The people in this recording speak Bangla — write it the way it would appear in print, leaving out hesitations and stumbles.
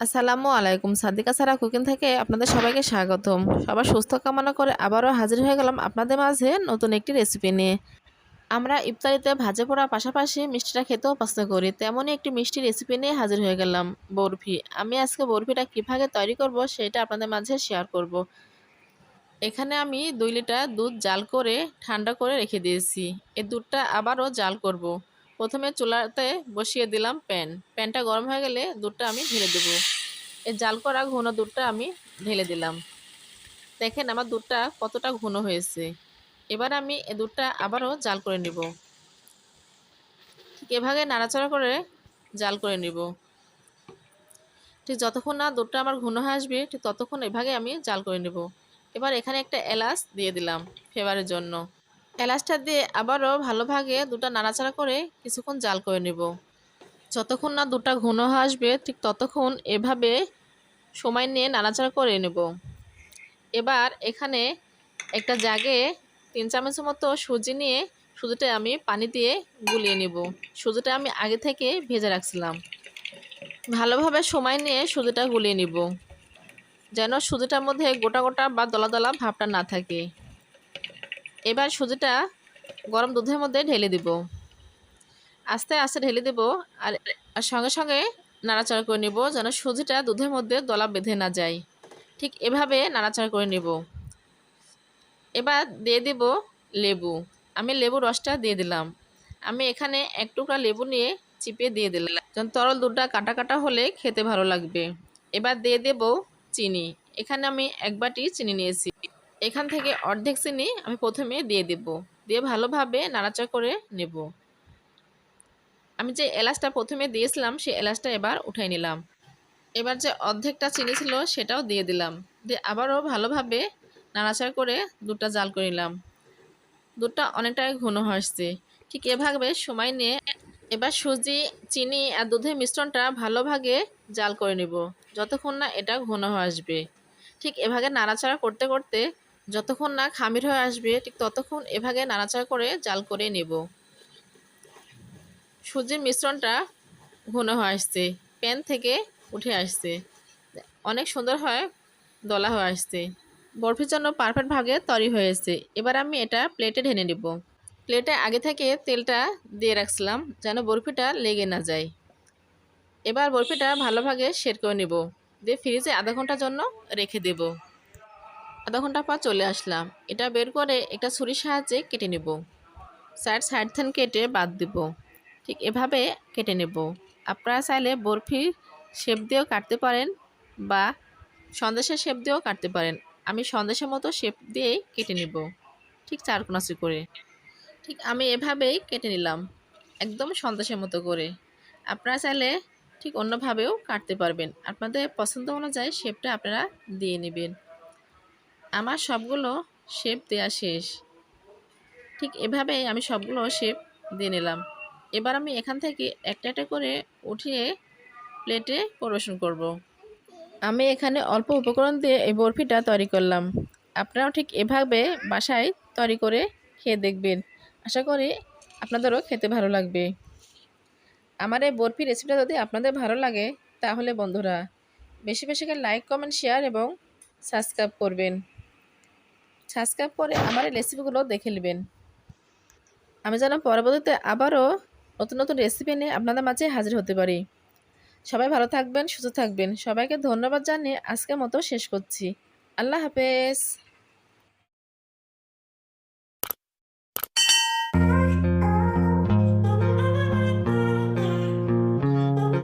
আসসালামু আলাইকুম। সাদিকা সারা কুকিং থেকে আপনাদের সবাইকে স্বাগতম। সবার সুস্থ কামনা করে আবারও হাজির হয়ে গেলাম আপনাদের মাঝে নতুন একটি রেসিপি নিয়ে। আমরা ইফতারিতে ভাজা পোড়া পাশাপাশি মিষ্টিটা খেতেও পছন্দ করি। তেমনই একটি মিষ্টি রেসিপি নিয়ে হাজির হয়ে গেলাম, বরফি। আমি আজকে বরফিটা কীভাবে তৈরি করব সেটা আপনাদের মাঝে শেয়ার করব। এখানে আমি 2 লিটার দুধ জাল করে ঠান্ডা করে রেখে দিয়েছি। এই দুধটা আবারও জাল করব। প্রথমে চুলাতে বসিয়ে দিলাম প্যানটা গরম হয়ে গেলে দুধটা আমি ঢেলে দেবো। এই জাল করা ঘন দুধটা আমি ঢেলে দিলাম। দেখেন আমার দুধটা কতটা ঘন হয়েছে। এবার আমি এই দুধটা আবারও জাল করে নিব। ঠিক এভাবে নাড়াচাড়া করে জাল করে নিব। ঠিক যতক্ষণ না দুধটা আমার ঘন হয়ে আসবে ঠিক ততক্ষণ এভাবে আমি জাল করে নেব। এবার এখানে একটা এলাচ দিয়ে দিলাম ফ্লেভারের জন্য। এলাচটা দিয়ে আবারও ভালোভাবে দুধটা নাড়াচাড়া করে কিছুক্ষণ জাল করে নেব। যতক্ষণ না দুধটা ঘন হয়ে আসবে ঠিক ততক্ষণ এভাবে সময় নিয়ে নাড়াচাড়া করে নেব। এবার এখানে একটা জাগে 3 চামচের মতো সুজি নিয়ে সুজিটা আমি পানি দিয়ে গুলিয়ে নেব। সুজিটা আমি আগে থেকে ভেজে রাখছিলাম। ভালোভাবে সময় নিয়ে সুজিটা গুলিয়ে নিব, যেন সুজিটার মধ্যে গোটা গোটা বা দলা দলা ভাবটা না থাকে। এবার সুজিটা গরম দুধের মধ্যে ঢেলে দিব। আস্তে আস্তে ঢেলে দেব আর সঙ্গে সঙ্গে নাড়াচাড়া করে নেব, যেন সুজিটা দুধের মধ্যে দলা বেঁধে না যায়। ঠিক এভাবে নাড়াচাড়া করে নেব। এবার দিয়ে দেব লেবু। আমি লেবুর রসটা দিয়ে দিলাম। আমি এখানে 1 টুকরা লেবু নিয়ে চিপে দিয়ে দিলাম, যেন তরল দুধটা কাটা কাটা হলে খেতে ভালো লাগবে। এবার দিয়ে দেব চিনি। এখানে আমি 1 বাটি চিনি নিয়েছি। এখান থেকে অর্ধেক চিনি আমি প্রথমে দিয়ে দেব, দিয়ে ভালোভাবে নাড়াচাড়া করে নেব। আমি যে এলাচটা প্রথমে দিয়েছিলাম সেই এলাচটা এবার উঠাই নিলাম। এবার যে অর্ধেকটা চিনি ছিল সেটাও দিয়ে দিলাম, দিয়ে আবারও ভালোভাবে নাড়াচাড়া করে দুধটা জাল করে নিলাম। দুধটা অনেকটাই ঘন আসছে। ঠিক এভাবে সময় নিয়ে এবার সুজি, চিনি আর দুধের মিশ্রণটা ভালোভাবে জাল করে নেব, যতক্ষণ না এটা ঘন হয়ে আসবে। ঠিক এভাবে নাড়াচাড়া করতে করতে যতক্ষণ না খামির হয়ে আসবে ঠিক ততক্ষণ এভাবে নাড়াচাড়া করে জাল করে নেব। সুজির মিশ্রণটা ঘন হয়ে আসছে, প্যান থেকে উঠে আসছে, অনেক সুন্দর হয় দলা হয়ে আসছে। বরফির জন্য পারফেক্ট ভাগে তৈরি হয়েছে। এবার আমি এটা প্লেটে ঢেলে নেব। প্লেটে আগে থেকে তেলটা দিয়ে রাখছিলাম যেন বরফিটা লেগে না যায়। এবার বরফিটা ভালোভাবে সেট করে নেব, দিয়ে ফ্রিজে আধা ঘন্টার জন্য রেখে দেব। আধা ঘন্টা পর চলে আসলাম। এটা বের করে একটা ছুরির সাহায্যে কেটে নেব। সাইড থেকে কেটে বাদ দেব। ঠিক এভাবে কেটে নেব। আপনারা চাইলে বরফির শেপ দিয়েও কাটতে পারেন বা সন্দেশের শেপ দিয়েও কাটতে পারেন। আমি সন্দেশের মতো শেপ দিয়েই কেটে নেব, ঠিক 4 কোণাচি করে। ঠিক আমি এভাবেই কেটে নিলাম, একদম সন্দেশের মতো করে। আপনারা চাইলে ঠিক অন্যভাবেও কাটতে পারবেন। আপনাদের পছন্দ অনুযায়ী শেপটা আপনারা দিয়ে নেবেন। আমার সবগুলো শেপ দেওয়া শেষ। ঠিক এভাবেই আমি সবগুলো শেপ দিয়ে নিলাম। এবার আমি এখান থেকে একটা একটা করে উঠিয়ে প্লেটে পরিবেশন করব। আমি এখানে অল্প উপকরণ দিয়ে এই বরফিটা তৈরি করলাম। আপনারাও ঠিক এভাবে বাসায় তৈরি করে খেয়ে দেখবেন। আশা করি আপনাদেরও খেতে ভালো লাগবে। আমার এই বরফি রেসিপিটা যদি আপনাদের ভালো লাগে তাহলে বন্ধুরা বেশি বেশি করে লাইক, কমেন্ট, শেয়ার এবং সাবস্ক্রাইব করবেন। সাবস্ক্রাইব করে আমার এই রেসিপিগুলো দেখে নেবেন। আমি যেন পরবর্তীতে আবারও নতুন নতুন রেসিপি নিয়ে আপনাদের মাঝে হাজির হতে পারি। সবাই ভালো থাকবেন, সুস্থ থাকবেন। সবাইকে ধন্যবাদ জানিয়ে আজকের মতো শেষ করছি। আল্লাহ হাফেজ।